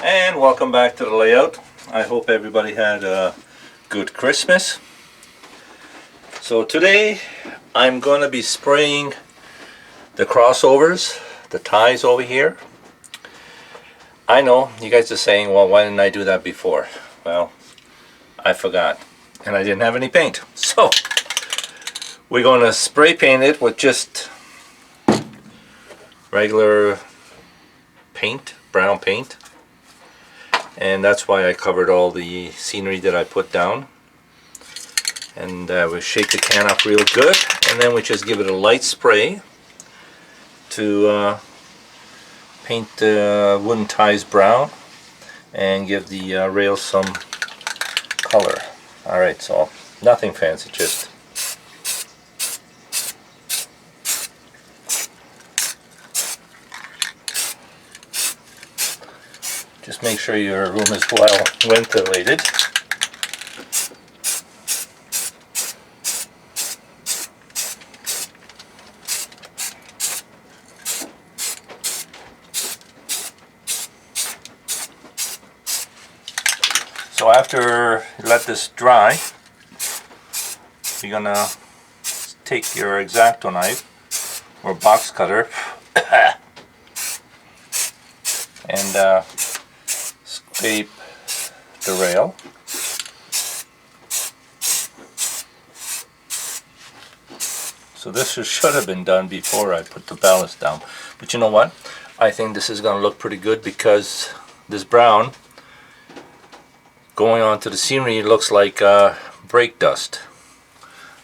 And welcome back to the layout. I hope everybody had a good Christmas. So today I'm going to be spraying the crossovers, the ties over here. I know you guys are saying, well, why didn't I do that before? Well, I forgot and I didn't have any paint. So we're going to spray paint it with just regular paint, brown paint. And that's why I covered all the scenery that I put down. And we shake the can up real good, and then we just give it a light spray to paint the wooden ties brown and give the rails some color. Alright, so nothing fancy, just make sure your room is well ventilated. So after you let this dry, you're gonna take your X-Acto knife or box cutter and scrape the rail. So this should have been done before I put the ballast down. But you know what? I think this is going to look pretty good because this brown going onto the scenery looks like brake dust.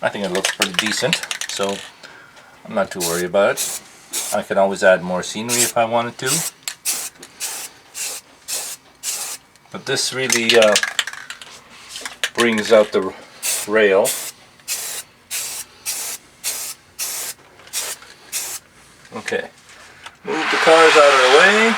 I think it looks pretty decent, so I'm not too worried about it. I can always add more scenery if I wanted to. But this really brings out the rail. Okay, move the cars out of the way.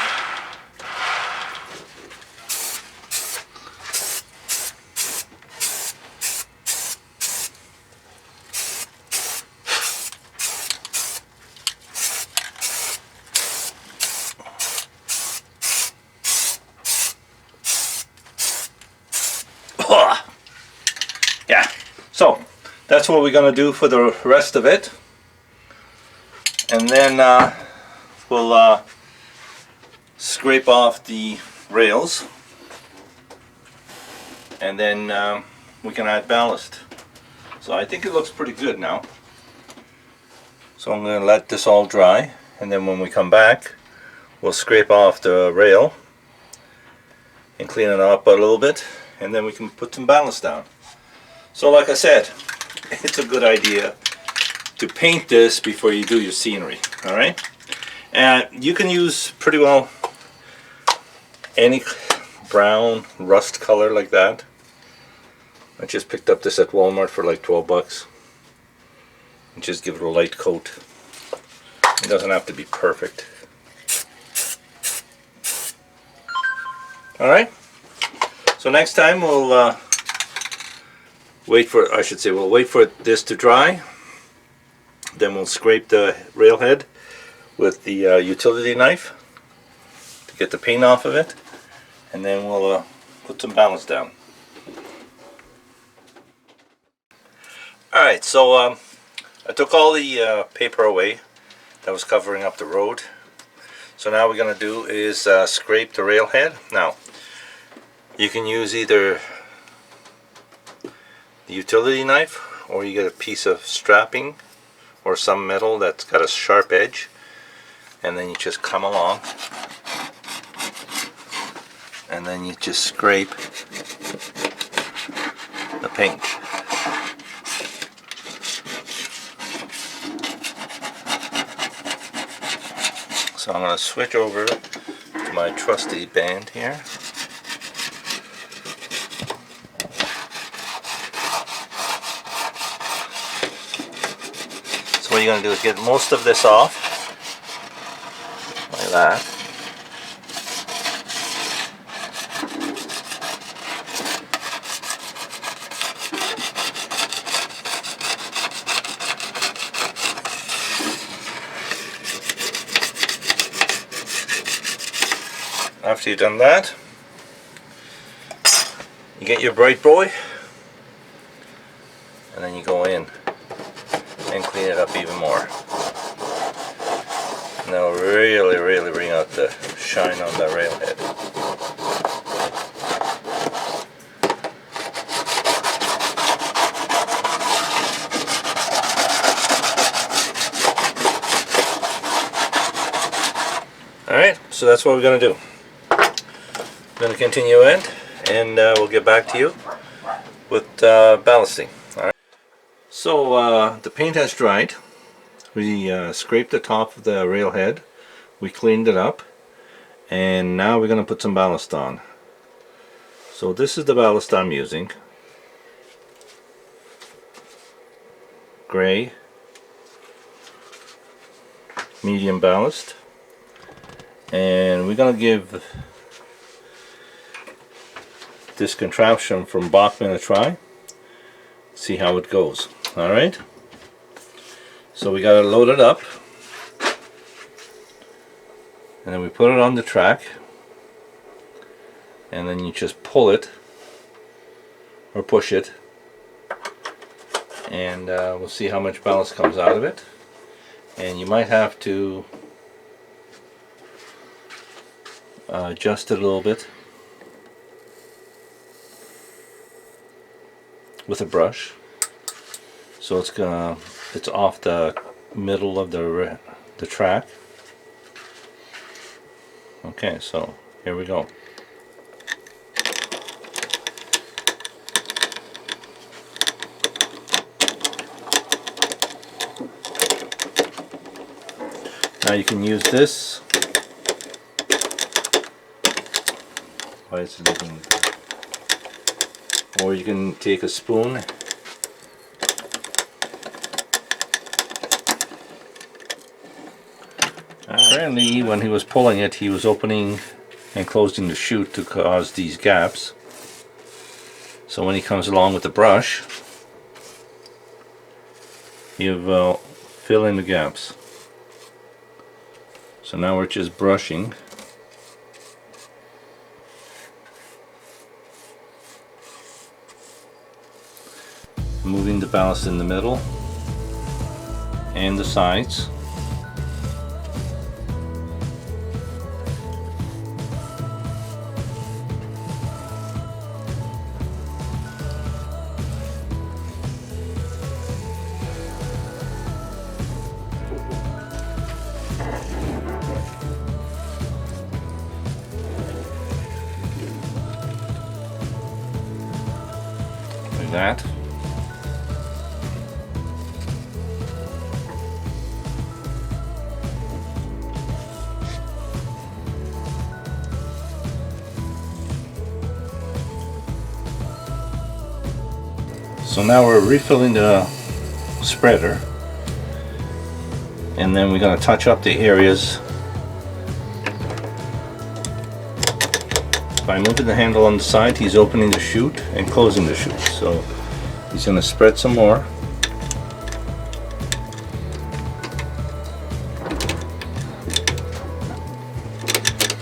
Yeah, so that's what we're going to do for the rest of it, and then we'll scrape off the rails, and then we can add ballast. So I think it looks pretty good now. So I'm going to let this all dry, and then when we come back we'll scrape off the rail and clean it up a little bit, and then we can put some ballast down. So like I said, it's a good idea to paint this before you do your scenery, alright? And you can use pretty well any brown rust color like that. I just picked up this at Walmart for like 12 bucks. And just give it a light coat. It doesn't have to be perfect. Alright? So next time we'll wait for this to dry. Then we'll scrape the railhead with the utility knife to get the paint off of it, and then we'll put some ballast down. Alright, so I took all the paper away that was covering up the road. So now what we're going to do is scrape the railhead. Now, you can use either the utility knife, or you get a piece of strapping or some metal that's got a sharp edge, and then you just come along and then you just scrape the paint. So I'm going to switch over to my trusty band here. what you're going to do is get most of this off, like that. After you've done that, you get your bright boy, and then you go in and clean it up even more. Now really bring out the shine on the railhead. Alright, so that's what we're going to do. We're going to continue in, and we'll get back to you with ballasting. Alright. So the paint has dried. We scraped the top of the railhead, we cleaned it up, and now we're going to put some ballast on. So this is the ballast I'm using. Gray, medium ballast, and we're going to give this contraption from Bachmann a try, see how it goes. Alright, so we got it loaded up, and then we put it on the track, and then you just pull it or push it, and we'll see how much ballast comes out of it. And you might have to adjust it a little bit with a brush, so it's off the middle of the track. Okay, so here we go. Now you can use this. Why is it looking? Or you can take a spoon apparently when he was pulling it, he was opening and closing the chute to cause these gaps. So when he comes along with the brush, you will fill in the gaps. So now we're just brushing. Moving the ballast in the middle and the sides. Like that. So now we're refilling the spreader, and then we're going to touch up the areas by moving the handle on the side. He's opening the chute and closing the chute, so he's going to spread some more.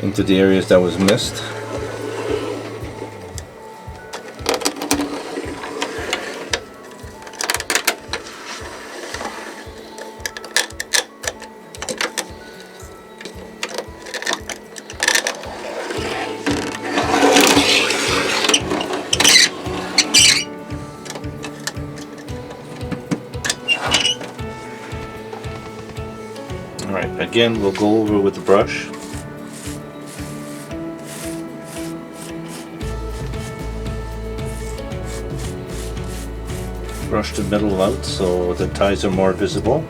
Into the areas that was missed. Alright, again we'll go over with the brush. Brush the middle out so the ties are more visible.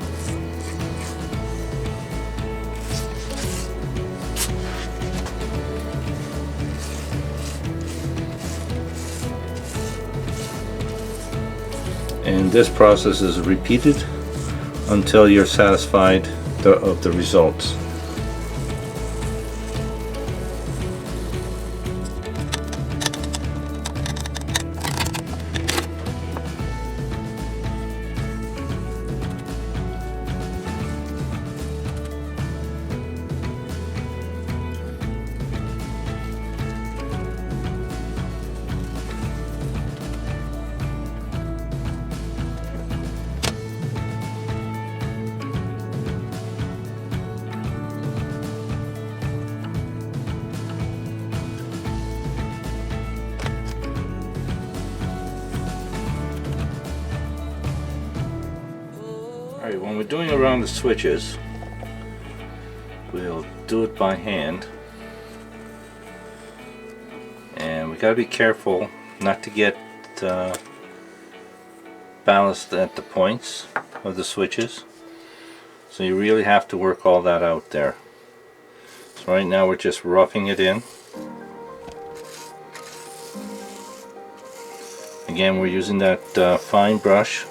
And this process is repeated until you're satisfied of the results. Alright, when we're doing around the switches, we'll do it by hand, and we gotta be careful not to get ballast at the points of the switches, so you really have to work all that out there. So right now we're just roughing it in. Again, we're using that fine brush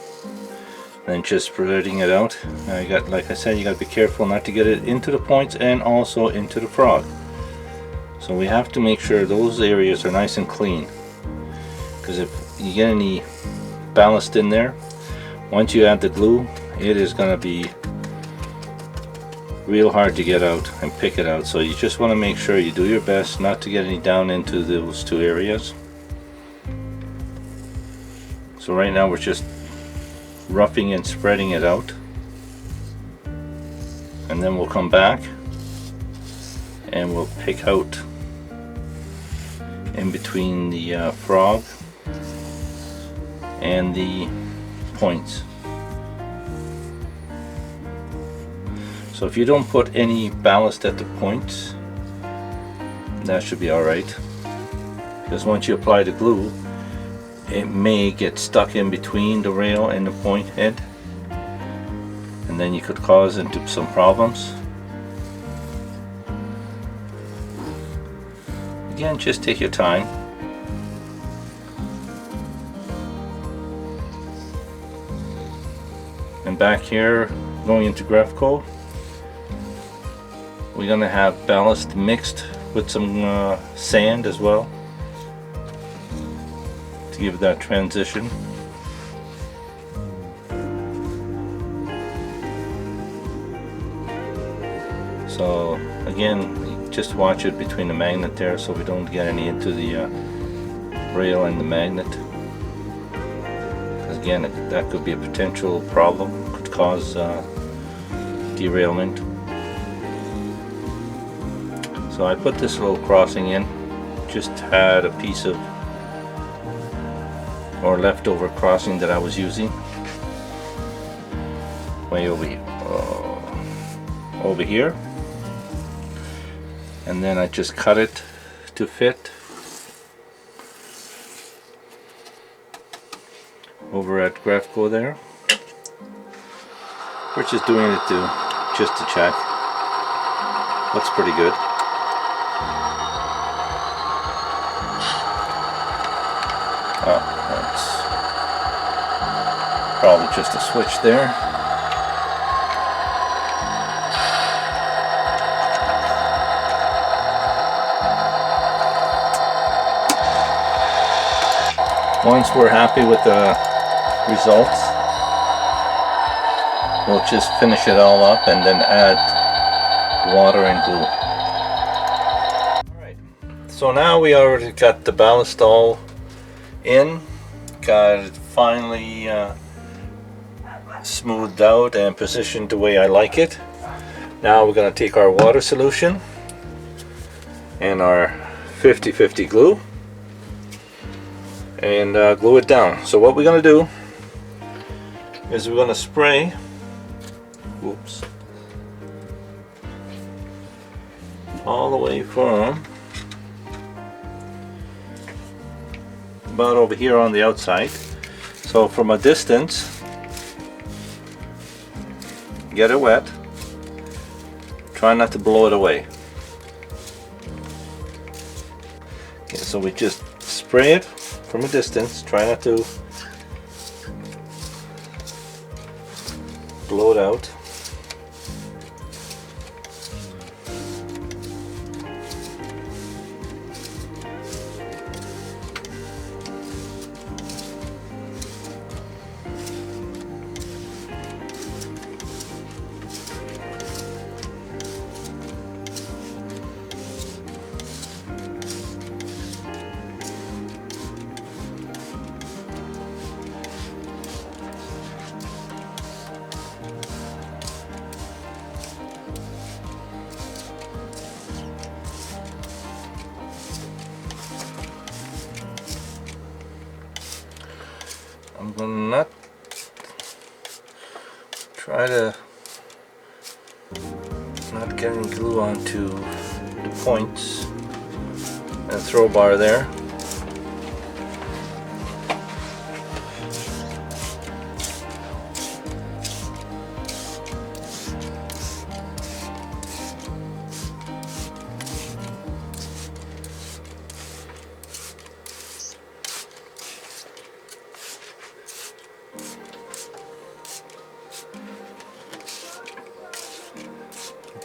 and just spreading it out. You got, like I said, you got to be careful not to get it into the points and also into the frog. So we have to make sure those areas are nice and clean, because if you get any ballast in there, once you add the glue, it is going to be real hard to get out and pick it out. So you just want to make sure you do your best not to get any down into those two areas. So right now we're just roughing and spreading it out, and then we'll come back and we'll pick out in between the frog and the points. So if you don't put any ballast at the points, that should be alright, because once you apply the glue, it may get stuck in between the rail and the point head, and then you could cause into some problems. Again, just take your time. And back here, going into Grefco, we're going to have ballast mixed with some sand as well, give that transition. So again, just watch it between the magnet there so we don't get any into the rail and the magnet, because again, that could be a potential problem, could cause derailment. So I put this little crossing in, just had a piece of or leftover crossing that I was using way over here, and then I just cut it to fit over at Grefco there. We're just doing it just to check. Looks pretty good. That's probably just a switch there. Once we're happy with the results, we'll just finish it all up and then add water and glue. Alright, so now we already got the ballast all in, got it finally smoothed out and positioned the way I like it. Now we're going to take our water solution and our 50-50 glue and glue it down. So what we're going to do is we're going to spray all the way from about over here on the outside. So from a distance, get it wet, try not to blow it away. Okay, so we just spray it from a distance, try not to blow it out. I'm gonna not try to not get any glue onto the points and throw bar there.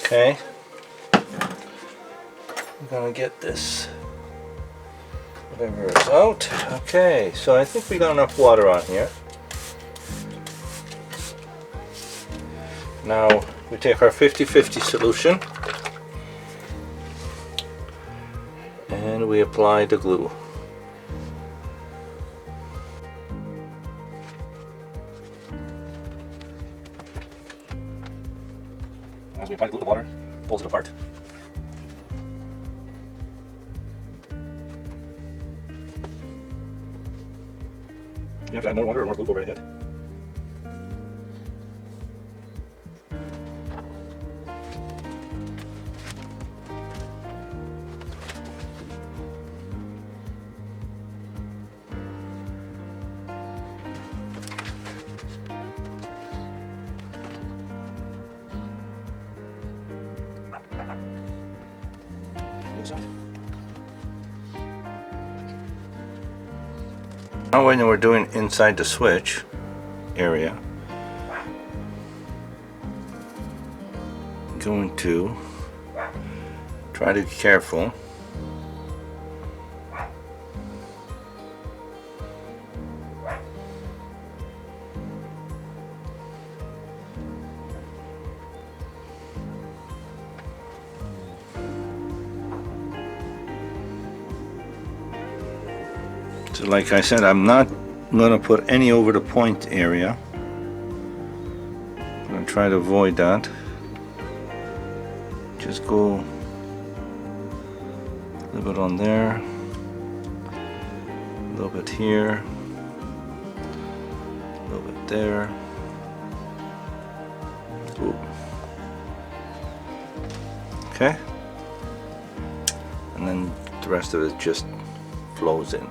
Okay, I'm gonna get this whatever is out. Okay, so I think we got enough water on here. Now we take our 50-50 solution and we apply the glue. As we apply the glue, the water pulls it apart. You have to add more water or more glue, go right ahead. Now when we're doing inside the switch area, I'm going to try to be careful. So like I said, I'm not going to put any over the point area. I'm going to try to avoid that. Just go a little bit on there, a little bit here, a little bit there. Ooh. Okay, and then the rest of it just flows in.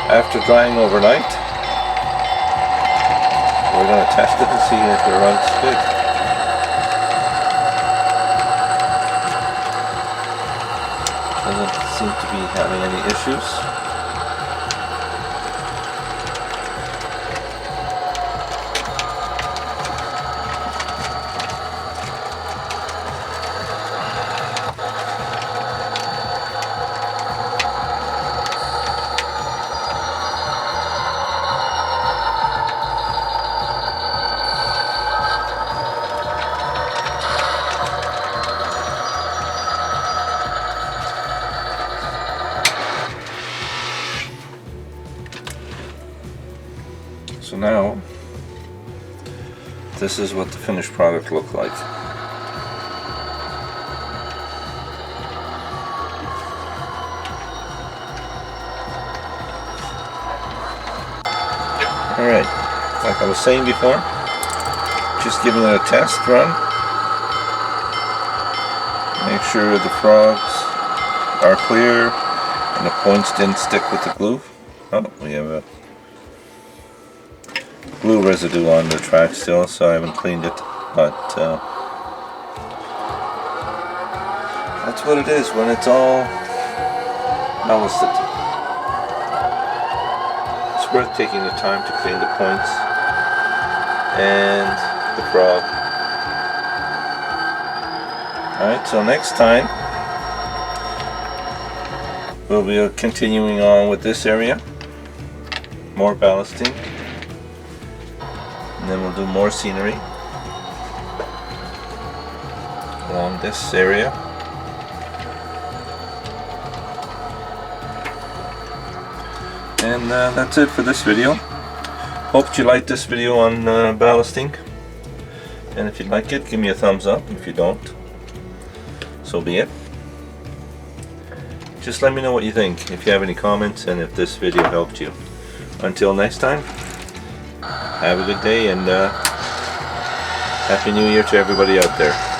After drying overnight, we're going to test it and see if it runs good. Doesn't seem to be having any issues. So now, this is what the finished product looks like. Alright, like I was saying before, just giving it a test run. Make sure the frogs are clear and the points didn't stick with the glue. Oh, we have a glue residue on the track still, so I haven't cleaned it, but that's what it is when it's all ballasted. It's worth taking the time to clean the points and the frog. Alright, so next time we'll be continuing on with this area. More ballasting. And then we'll do more scenery along this area. And that's it for this video. Hope you liked this video on ballasting. And if you like it, give me a thumbs up. If you don't, so be it. Just let me know what you think, if you have any comments, and if this video helped you. Until next time, have a good day, and Happy New Year to everybody out there.